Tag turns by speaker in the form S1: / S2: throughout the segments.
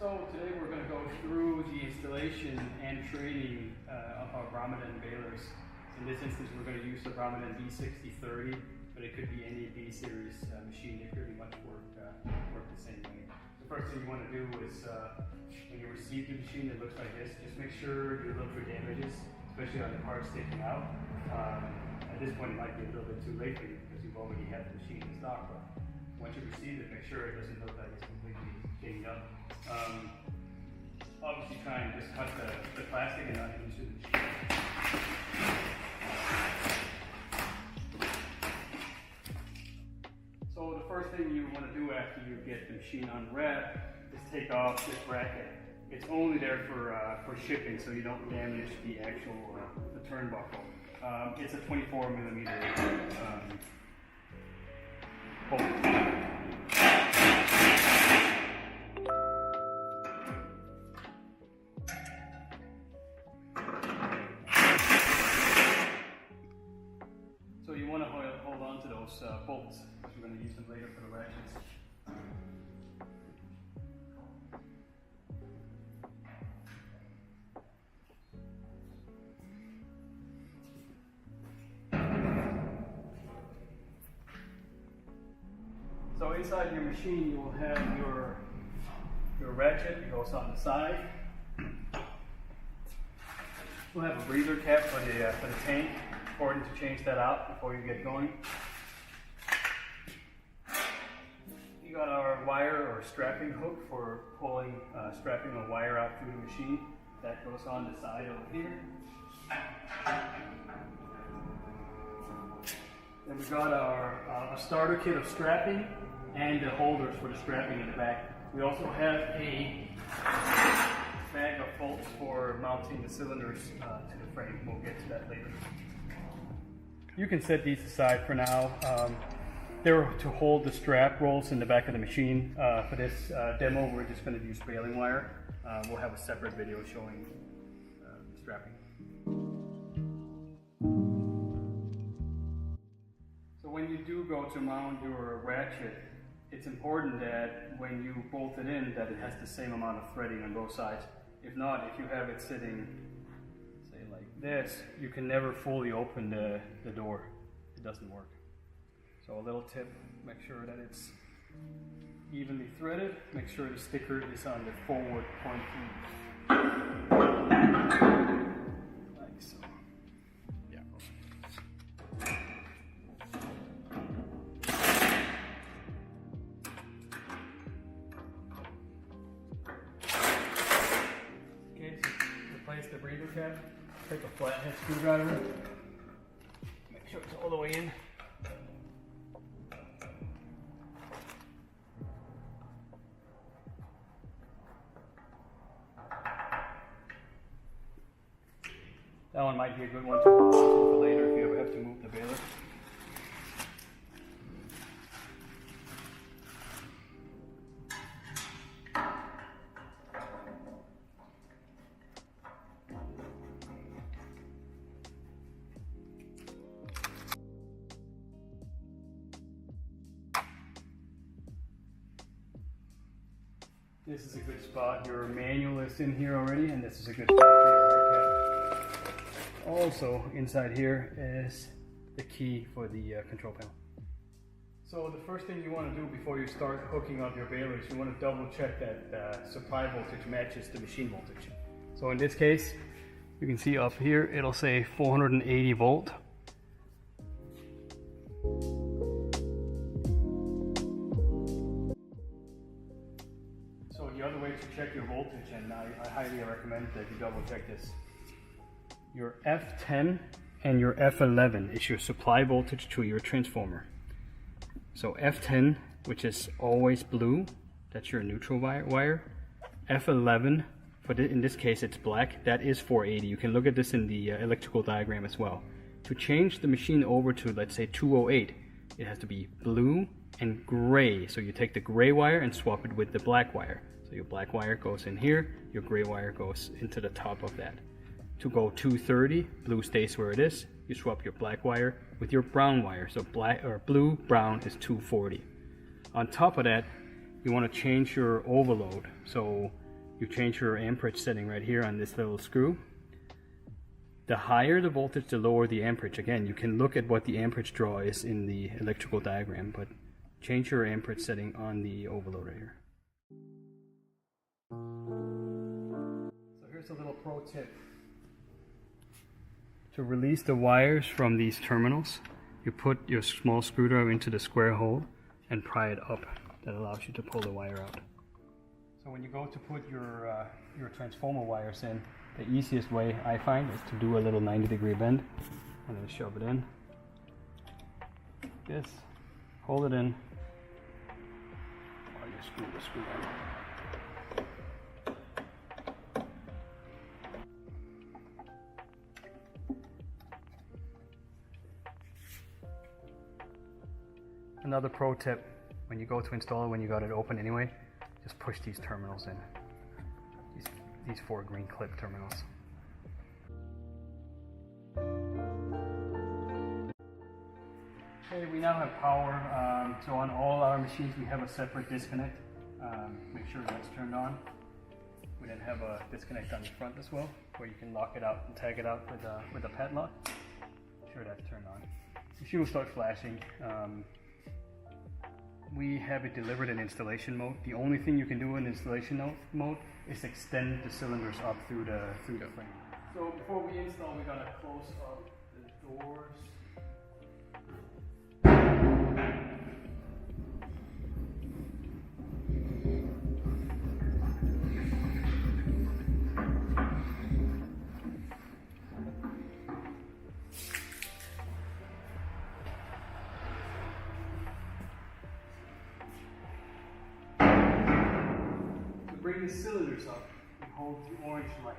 S1: So today we're going to go through the installation and training of our Brahmadan balers. In this instance we're going to use the Brahmadan B6030, but it could be any B series machine. It pretty much work the same way. The first thing you want to do is when you receive the machine, it looks like this. Just make sure you look for damages, especially on the parts sticking out. At this point it might be a little bit too late for you because you've already had the machine in stock, but once you receive it, make sure it doesn't look like it's completely dinged up. Obviously try and just cut the plastic and not into the machine. So the first thing you want to do after you get the machine unwrapped is take off this bracket. It's only there for shipping, so you don't damage the actual the turnbuckle. It's a 24mm bolt. So you want to hold on to those bolts, because we're going to use them later for the ratchets. So inside your machine you will have your ratchet. It goes on the side. We'll have a breather cap for the tank. Important to change that out before you get going. You got our wire or strapping hook for pulling, strapping a wire out through the machine. That goes on the side over here. Then we got our a starter kit of strapping and the holders for the strapping in the back. We also have a bag of bolts for mounting the cylinders to the frame. We'll get to that later. You can set these aside for now. They're to hold the strap rolls in the back of the machine. For this demo, we're just going to use baling wire. We'll have a separate video showing the strapping. So when you do go to mount your ratchet, it's important that when you bolt it in, that it has the same amount of threading on both sides. If not, if you have it sitting, say like this, you can never fully open the door. It doesn't work. So a little tip, make sure that it's evenly threaded. Make sure the sticker is on the forward pointing. Like so. Yeah. Okay, so replace the breather cap. Take a flathead screwdriver. Make sure it's all the way in. That one might be a good one to hold on to for later if you ever have to move the baler. This is a good spot. Your manual is in here already, and this is a good spot for your hard cap. Also, inside here is the key for the control panel. So the first thing you want to do before you start hooking up your balers, you want to double check that supply voltage matches the machine voltage. So in this case, you can see up here, it'll say 480 volt. So the other way to check your voltage, and I highly recommend that you double check this. Your F10 and your F11 is your supply voltage to your transformer. So F10, which is always blue, that's your neutral wire. F11, in this case it's black, that is 480. You can look at this in the electrical diagram as well. To change the machine over to, let's say, 208, it has to be blue and gray. So you take the gray wire and swap it with the black wire. So your black wire goes in here, your gray wire goes into the top of that. To go 230, blue stays where it is. You swap your black wire with your brown wire. So black or blue, brown is 240. On top of that, you want to change your overload. So you change your amperage setting right here on this little screw. The higher the voltage, the lower the amperage. Again, you can look at what the amperage draw is in the electrical diagram, but change your amperage setting on the overloader here. So here's a little pro tip. To release the wires from these terminals, you put your small screwdriver into the square hole and pry it up. That allows you to pull the wire out. So when you go to put your transformer wires in, the easiest way I find is to do a little 90-degree bend and then shove it in. This, hold it in, while you screw the screw in. Another pro tip, when you go to install it, when you got it open anyway, just push these terminals in. These 4 green clip terminals. Okay, we now have power. So on all our machines we have a separate disconnect. Make sure that's turned on. We then have a disconnect on the front as well, where you can lock it out and tag it out with a padlock. Make sure that's turned on. The machine will start flashing. We have it delivered in installation mode. The only thing you can do in installation mode is extend the cylinders up through the frame. So before we install, we gotta close up the doors. Bring the cylinders up and hold the orange light.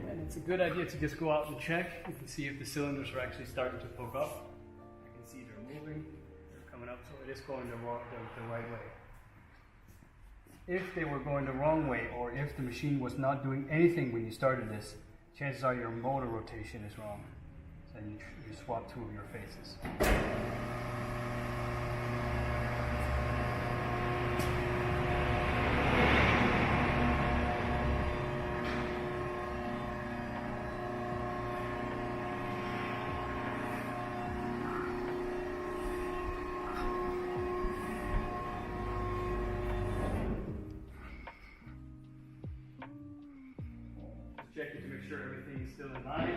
S1: And it's a good idea to just go out and check. You can see if the cylinders are actually starting to poke up. You can see they're moving, they're coming up, so it is going the right way. If they were going the wrong way, or if the machine was not doing anything when you started this, chances are your motor rotation is wrong. And you swap 2 of your faces. Just checking to make sure everything is still in line.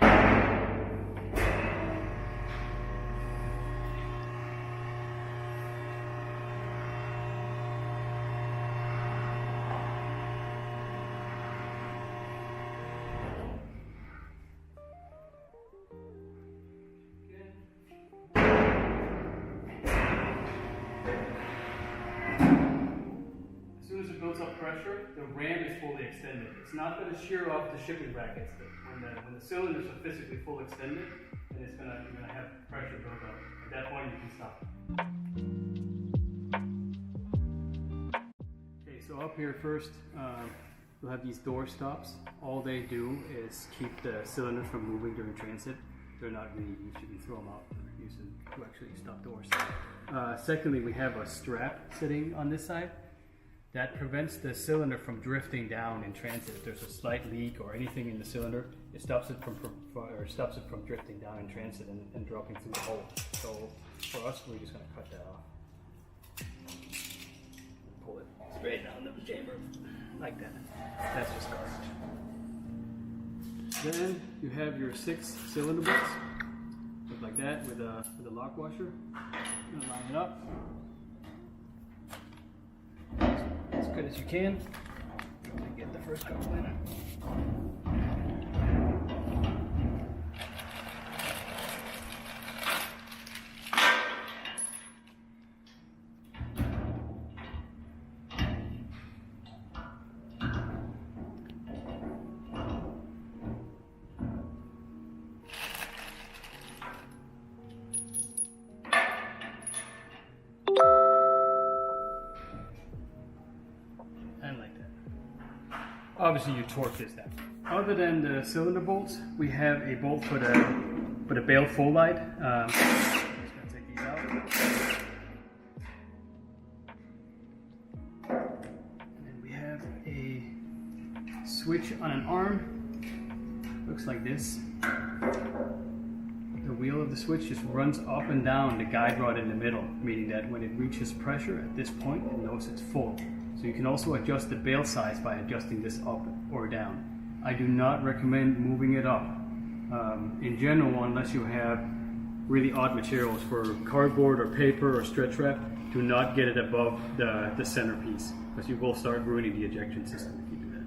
S1: Pressure, the ram is fully extended. It's not going to shear off the shipping brackets. When the cylinders are physically full extended, then you're going to have pressure build up. At that point, you can stop. Okay, so up here first, you'll have these door stops. All they do is keep the cylinders from moving during transit. They're not really used. You can throw them out. They're used to actually stop doors. Secondly, we have a strap sitting on this side. That prevents the cylinder from drifting down in transit. If there's a slight leak or anything in the cylinder, it stops it from drifting down in transit and dropping through the hole. So for us, we're just going to cut that off. Pull it straight down the chamber, like that. That's just garbage. Then you have your 6 cylinder bolts, look like that with a lock washer. I'm gonna line it up as good as you can. Get the first couple in. Obviously you torque this down. Other than the cylinder bolts, we have a bolt for the But a bale full light, I'm just gonna take these out. And then we have a switch on an arm. Looks like this. The wheel of the switch just runs up and down the guide rod in the middle, meaning that when it reaches pressure at this point, it knows it's full. So you can also adjust the bale size by adjusting this up or down. I do not recommend moving it up. In general, unless you have really odd materials for cardboard or paper or stretch wrap, do not get it above the centerpiece, because you will start ruining the ejection system if you do that.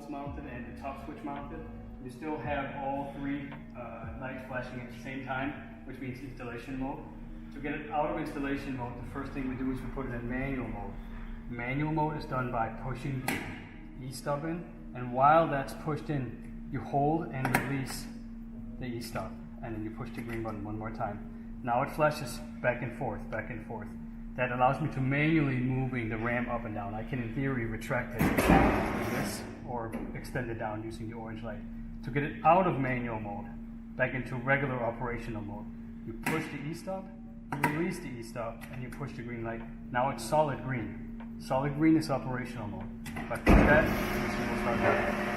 S1: Mounted and the top switch mounted. You still have all three lights flashing at the same time, which means installation mode. To get it out of installation mode, the first thing we do is we put it in manual mode. Manual mode is done by pushing the E-stub in, and while that's pushed in, you hold and release the E-stub, and then you push the green button one more time. Now it flashes back and forth, back and forth. That allows me to manually moving the ramp up and down. I can in theory retract it like this or extend it down using the orange light. To get it out of manual mode, back into regular operational mode, you push the E-stub, you release the E-stub, and you push the green light. Now it's solid green. Solid green is operational mode. If I push that, the machine will start working.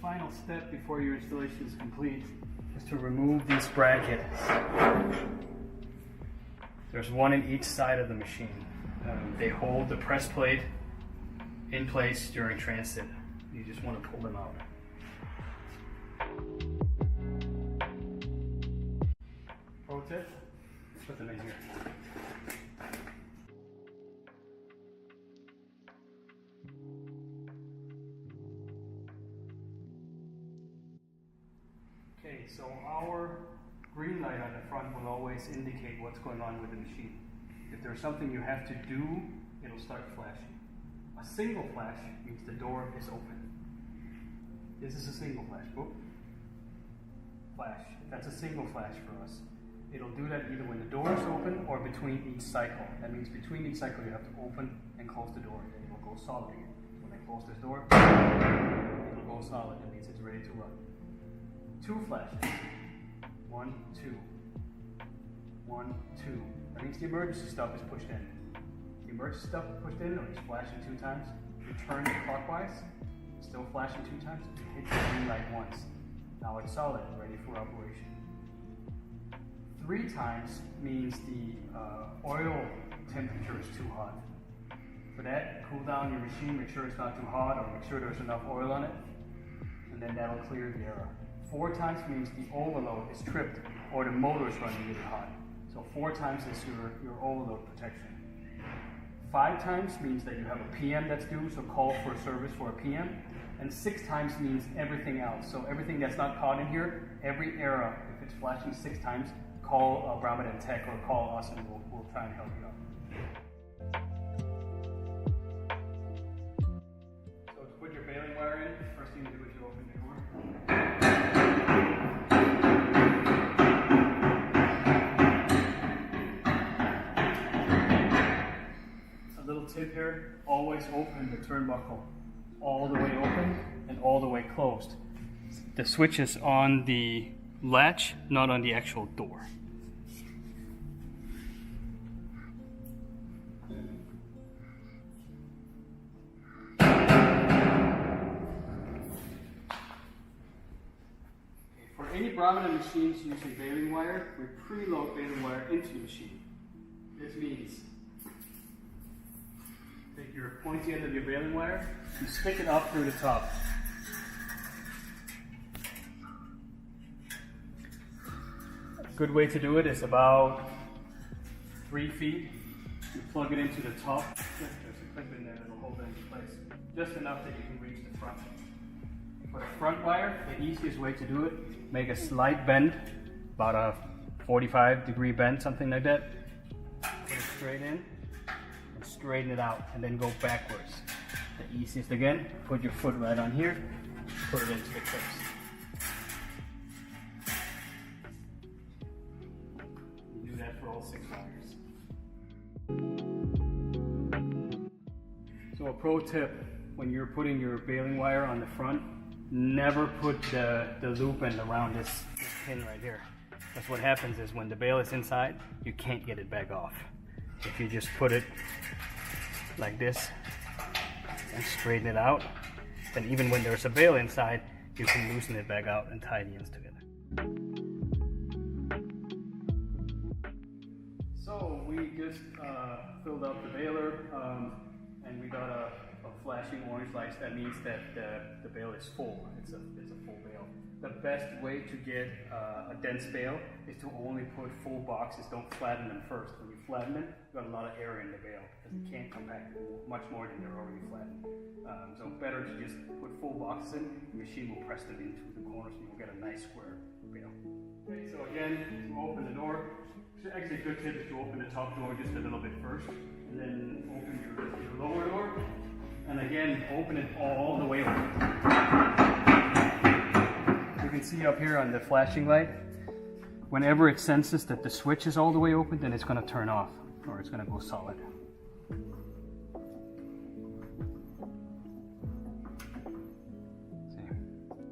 S1: Final step before your installation is complete is to remove these brackets. There's one in each side of the machine. They hold the press plate in place during transit. You just want to pull them out. Pro tip, put them in here. Okay, so our green light on the front will always indicate what's going on with the machine. If there's something you have to do, it'll start flashing. A single flash means the door is open. This is a single flash. Whoop. Flash. That's a single flash for us. It'll do that either when the door is open or between each cycle. That means between each cycle you have to open and close the door, and it will go solid again. When I close this door, it'll go solid. That means it's ready to run. Two flashes. 1, 2. 1, 2. That means the emergency stuff is pushed in. The emergency stuff is pushed in, or it's flashing 2 times. You turn it clockwise, still flashing 2 times. You hit the green light once. Now it's solid, ready for operation. 3 times means the oil temperature is too hot. For that, cool down your machine, make sure it's not too hot, or make sure there's enough oil on it, and then that'll clear the error. 4 times means the overload is tripped or the motor is running really hot. So 4 times is your overload protection. 5 times means that you have a PM that's due, so call for a service for a PM. And 6 times means everything else. So everything that's not caught in here, every error, if it's flashing 6 times, call Brahmadan Tech or call us and we'll try and help you out. So to put your baling wire in, first thing to do is you open the door. A little tip here, always open the turnbuckle all the way open and all the way closed. The switch is on the latch, not on the actual door. For any Brahmadan machines using baling wire, we preload baling wire into the machine. This means take your pointy end of your baling wire, you stick it up through the top. A good way to do it is about 3 feet. You plug it into the top. There's a clip in there that will hold it into place. Just enough that you can reach the front. For the front wire, the easiest way to do it, make a slight bend, about a 45-degree bend, something like that. Put it straight in and straighten it out, and then go backwards. The easiest again, put your foot right on here, put it into the clips. You do that for all 6 wires. So a pro tip, when you're putting your baling wire on the front, never put the loop end around this pin right here. Because what happens is when the bale is inside, you can't get it back off. If you just put it like this and straighten it out, then even when there's a bale inside, you can loosen it back out and tie the ends together. So we just filled up the baler and we got a flashing orange light. That means that the bale is full. It's a full bale. The best way to get a dense bale is to only put full boxes. Don't flatten them first. When you flatten them, you've got a lot of air in the bale because it can't compact much more than they're already flattened. So better to just put full boxes in. The machine will press them into the corners and you'll get a nice square bale. Okay, so again, to open the door, actually a good tip is to open the top door just a little bit first, and then open your lower door, and again, open it all the way open. You can see up here on the flashing light, whenever it senses that the switch is all the way open, then it's going to turn off, or it's going to go solid.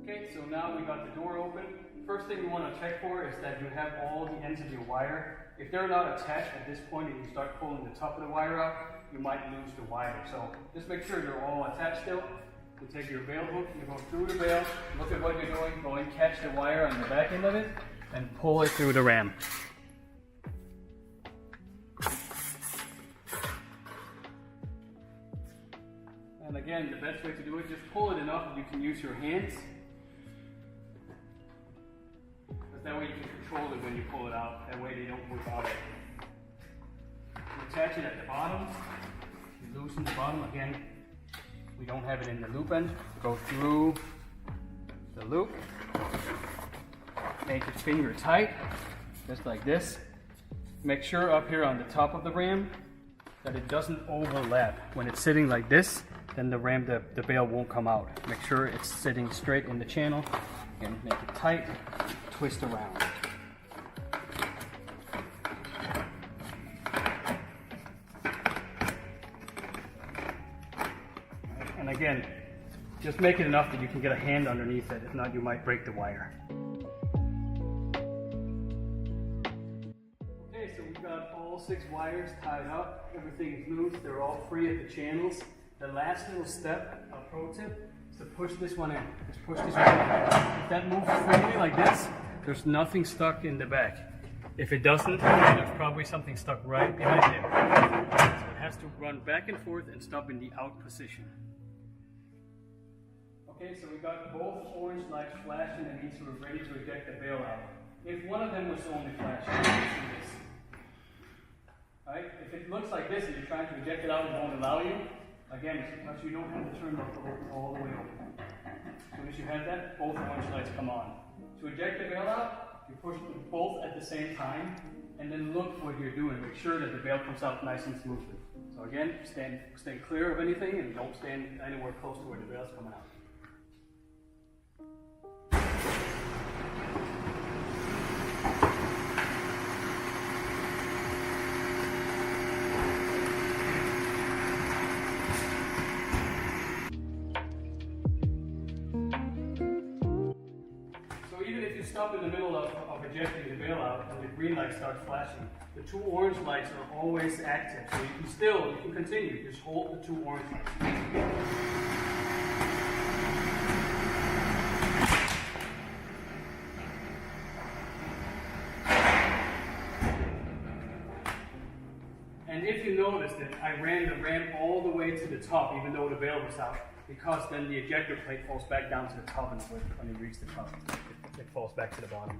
S1: Okay, so now we got the door open. First thing you want to check for is that you have all the ends of your wire. If they're not attached at this point and you start pulling the top of the wire up, you might lose the wire. So just make sure they're all attached still. You take your bale hook, you go through the bale, look at what you're doing, go and catch the wire on the back end of it, and pull it through the ram. And again, the best way to do it, just pull it enough that you can use your hands. That way you can control it when you pull it out. That way they don't move out. You attach it at the bottom. You loosen the bottom. Again, we don't have it in the loop end. Go through the loop. Make your finger tight, just like this. Make sure up here on the top of the ram that it doesn't overlap. When it's sitting like this, then the bale won't come out. Make sure it's sitting straight in the channel. Again, make it tight. Twist around. And again, just make it enough that you can get a hand underneath it. If not, you might break the wire. Okay, so we've got all 6 wires tied up. Everything is loose. They're all free at the channels. The last little step, a pro tip, is to push this one in. Just push this one in. If that moves freely like this, there's nothing stuck in the back. If it doesn't, there's probably something stuck right behind it. So it has to run back and forth and stop in the out position. Okay, so we got both orange lights flashing, and means we're ready to eject the bale out. If one of them was only flashing, you can see this. Right? If it looks like this and you're trying to eject it out and it won't allow you, again, it's because you don't have the turnbuckle open all the way open. As soon as you have that, both orange lights come on. To eject the bale out, You push them both at the same time, and then look what you're doing. Make sure that the bail comes out nice and smoothly. So again, stand clear of anything and don't stand anywhere close to where the bail is coming out. Stop in the middle of ejecting the bail out and the green light starts flashing. The two orange lights are always active, so you can continue. Just hold the two orange lights. And if you notice that I ran the ramp all the way to the top, even though the bail was out, because then the ejector plate falls back down to the top and when you reach the top, it falls back to the bottom.